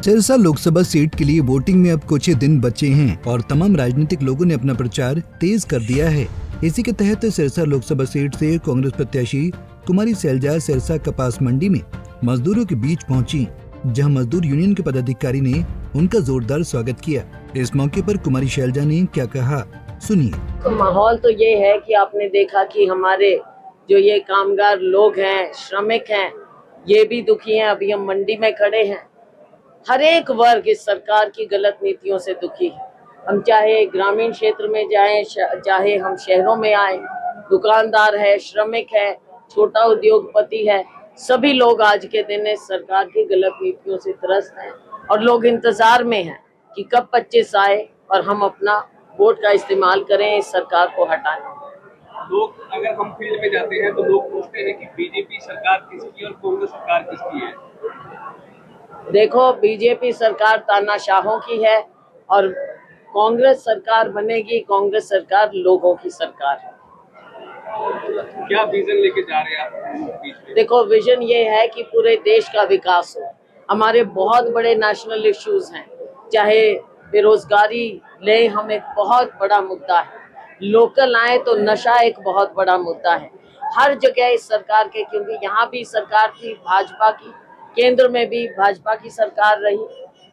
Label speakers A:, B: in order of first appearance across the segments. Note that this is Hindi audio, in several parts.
A: सिरसा लोकसभा सीट के लिए वोटिंग में अब कुछ ही दिन बचे हैं और तमाम राजनीतिक लोगों ने अपना प्रचार तेज कर दिया है। इसी के तहत सिरसा लोकसभा सीट से कांग्रेस प्रत्याशी कुमारी सैलजा सिरसा कपास मंडी में मजदूरों के बीच पहुंची, जहां मजदूर यूनियन के पदाधिकारी ने उनका जोरदार स्वागत किया। इस मौके पर कुमारी सैलजा ने क्या कहा, सुनिए।
B: तो माहौल तो ये है कि आपने देखा कि हमारे जो ये कामगार लोग हैं, श्रमिक हैं, ये भी दुखी हैं। अभी हम मंडी में खड़े हैं। हर एक वर्ग इस सरकार की गलत नीतियों से दुखी है। हम चाहे ग्रामीण क्षेत्र में जाएं, चाहे हम शहरों में आए, दुकानदार है, श्रमिक है, छोटा उद्योगपति है, सभी लोग आज के दिन इस सरकार की गलत नीतियों से त्रस्त हैं और लोग इंतजार में हैं कि कब 25 आए और हम अपना वोट का इस्तेमाल करें, इस सरकार को हटाएं।
C: लोग अगर हम फील्ड में जाते हैं तो लोग पूछते हैं कि बीजेपी सरकार किसकी और कांग्रेस सरकार किसकी है।
B: देखो, बीजेपी सरकार तानाशाहों की है और कांग्रेस सरकार बनेगी, कांग्रेस सरकार लोगों की सरकार है।
C: क्या विजन लेके जा रहे हैं आप बीच में?
B: देखो, विजन ये है कि पूरे देश का विकास हो। हमारे बहुत बड़े नेशनल इश्यूज हैं, चाहे बेरोजगारी ले, हम एक बहुत बड़ा मुद्दा है। लोकल आए तो नशा एक बहुत बड़ा मुद्दा है। हर जगह इस सरकार के, क्योंकि यहाँ भी सरकार थी भाजपा की, केंद्र में भी भाजपा की सरकार रही,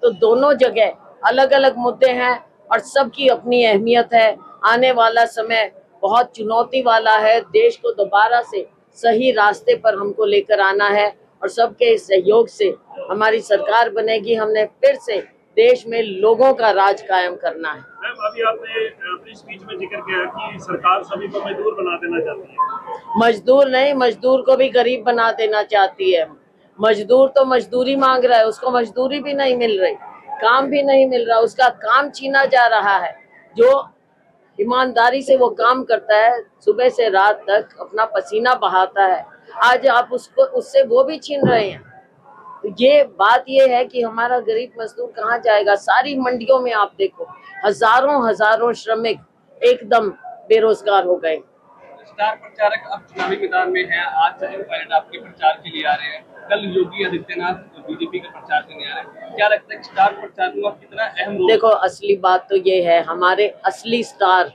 B: तो दोनों जगह अलग अलग मुद्दे हैं और सबकी अपनी अहमियत है। आने वाला समय बहुत चुनौती वाला है। देश को दोबारा से सही रास्ते पर हमको लेकर आना है और सबके सहयोग से हमारी सरकार बनेगी। हमने फिर से देश में लोगों का राज कायम करना है।
D: मैम, अभी आपने अपनी स्पीच में जिक्र किया कि सरकार सभी को मजदूर बना देना चाहती है।
B: मजदूर नहीं, मजदूर को भी गरीब बना देना चाहती है। मजदूर तो मजदूरी मांग रहा है, उसको मजदूरी भी नहीं मिल रही, काम भी नहीं मिल रहा, उसका काम छीना जा रहा है। जो ईमानदारी से वो काम करता है, सुबह से रात तक अपना पसीना बहाता है, आज आप उसको उससे वो भी छीन रहे हैं। तो ये बात ये है कि हमारा गरीब मजदूर कहाँ जाएगा। सारी मंडियों में आप देखो, हजारों श्रमिक एकदम बेरोजगार हो गए।
C: स्टार प्रचारक अब चुनावी मैदान में हैं। आज सचिन पायलट आपके प्रचार के लिए आ रहे हैं, कल योगी आदित्यनाथ बीजेपी का प्रचार करने आ रहे हैं। क्या लगता है स्टार प्रचारकों का कितना अहम रोल?
B: देखो, असली बात तो ये है, हमारे असली स्टार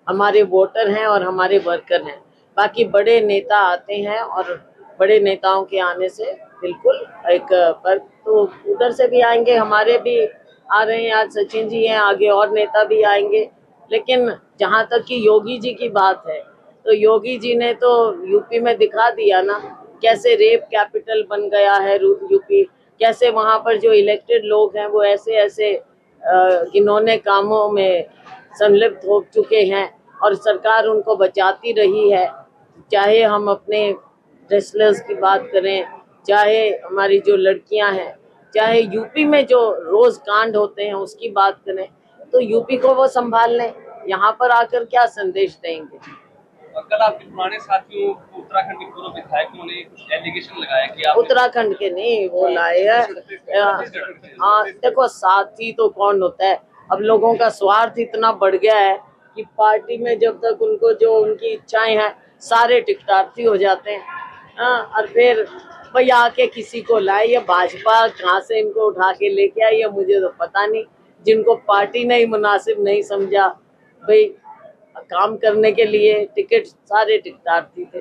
B: हमारे वोटर हैं और हमारे वर्कर हैं। बाकी बड़े नेता आते हैं और बड़े नेताओं के आने से बिल्कुल एक पर तो उधर से भी आएंगे, हमारे भी आ रहे हैं। आज सचिन जी हैं, आगे और नेता भी आएंगे। लेकिन जहाँ तक कि योगी जी की बात है, तो योगी जी ने तो यूपी में दिखा दिया ना, कैसे रेप कैपिटल बन गया है यूपी, कैसे वहाँ पर जो इलेक्टेड लोग हैं वो ऐसे ऐसे घिनौने कामों में संलिप्त हो चुके हैं और सरकार उनको बचाती रही है। चाहे हम अपने रेसलर्स की बात करें, चाहे हमारी जो लड़कियां हैं, चाहे यूपी में जो रोज कांड होते हैं उसकी बात करें, तो यूपी को वो संभाल लें। यहाँ पर आकर क्या संदेश देंगे?
C: कल आपके पुराने साथियों उत्तराखंड के पूर्व विधायकों ने कुछ एलिगेशन लगाया कि आप
B: उत्तराखंड के नहीं, वो लाए हैं। हाँ, देखो, साथी तो कौन होता है। अब लोगों का स्वार्थ इतना बढ़ गया है कि पार्टी में जब तक उनको जो उनकी इच्छाएं हैं, सारे टिकटार्थी हो जाते हैं। हाँ, और फिर भाई आके किसी को लाए, ये भाजपा कहाँ से इनको उठा के लेके आई है मुझे तो पता नहीं। जिनको पार्टी ने ही मुनासिब नहीं समझा भाई काम करने के लिए, टिकट सारे टिकटार्थी थे।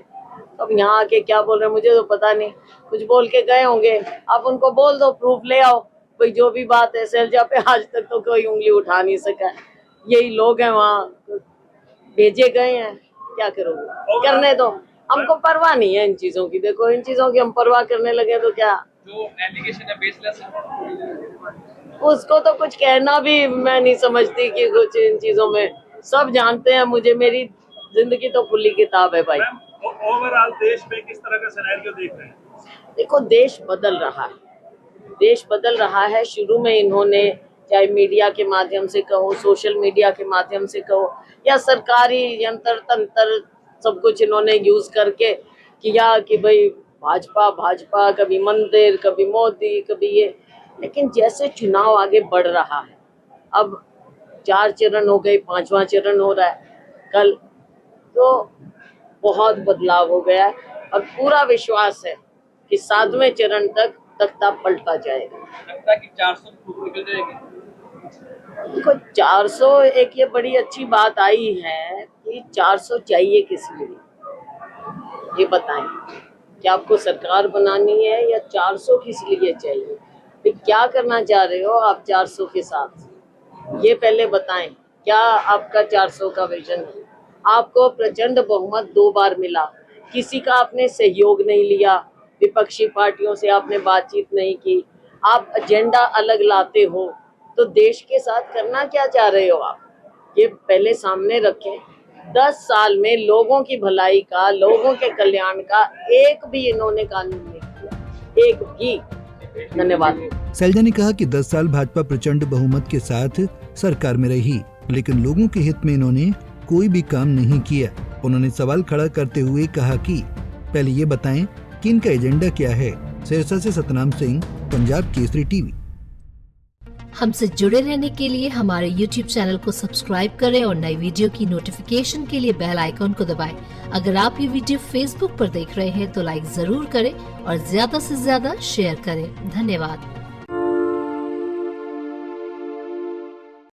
B: अब यहाँ आके क्या बोल रहे हैं मुझे तो पता नहीं, कुछ बोल के गए होंगे। आप उनको बोल दो, प्रूफ ले आओ भाई, जो भी बात है। सैलजा पे आज तक तो कोई उंगली उठा नहीं सका, यही लोग हैं वहाँ भेजे गए हैं, क्या करोगे, करने दो। हमको परवाह नहीं है इन चीजों की। देखो, इन चीजों की हम परवाह करने लगे तो क्या,
C: जो एलिगेशन है बेसलेस है।
B: उसको तो कुछ कहना भी मैं नहीं समझती कि कुछ इन चीजों में, सब जानते हैं मुझे, मेरी जिंदगी तो खुली किताब है भाई।
D: ओवरऑल देश में किस तरह का सिनेरियो देख रहे हैं?
B: देखो, देश बदल रहा है, देश बदल रहा है। शुरू में इन्होंने चाहे मीडिया के माध्यम से कहो, सोशल मीडिया के माध्यम से कहो, या सरकारी यंत्र तंत्र, सब कुछ इन्होंने यूज करके किया कि भाई भाजपा भाजपा, कभी मंदिर, कभी मोदी, कभी ये। लेकिन जैसे चुनाव आगे बढ़ रहा है, अब 4 चरण हो गए, 5वां चरण हो रहा है कल, तो बहुत बदलाव हो गया है और पूरा विश्वास है कि 7वें चरण तक तख्ता पलटा जाएगा।
C: लगता है कि 400 फूट निकल जाएगी।
B: देखो 400 एक ये बड़ी अच्छी बात आई है कि 400 चाहिए किस लिए, ये बताएं। क्या आपको सरकार बनानी है या 400 किस लिए चाहिए? फिर क्या करना चाह रहे हो आप 400 के साथ, ये पहले बताएं। क्या आपका 400 का विजन है? आपको प्रचंड बहुमत 2 बार मिला, किसी का आपने सहयोग नहीं लिया, विपक्षी पार्टियों से आपने बातचीत नहीं की, आप एजेंडा अलग लाते हो, तो देश के साथ करना क्या चाह रहे हो आप, ये पहले सामने रखें। 10 साल में लोगों की भलाई का, लोगों के कल्याण का एक भी इन्होंने कानून नहीं किया, एक भी। धन्यवाद।
A: सैलजा ने कहा कि 10 साल भाजपा प्रचंड बहुमत के साथ सरकार में रही, लेकिन लोगों के हित में इन्होंने कोई भी काम नहीं किया। उन्होंने सवाल खड़ा करते हुए कहा कि पहले ये बताएं कि इनका एजेंडा क्या है। सिरसा से सतनाम सिंह, पंजाब केसरी टीवी।
E: हमसे जुड़े रहने के लिए हमारे YouTube चैनल को सब्सक्राइब करें और नई वीडियो की नोटिफिकेशन के लिए बेल आइकॉन को दबाएं। अगर आप ये वीडियो Facebook पर देख रहे हैं तो लाइक जरूर करें और ज्यादा से ज्यादा शेयर करें। धन्यवाद।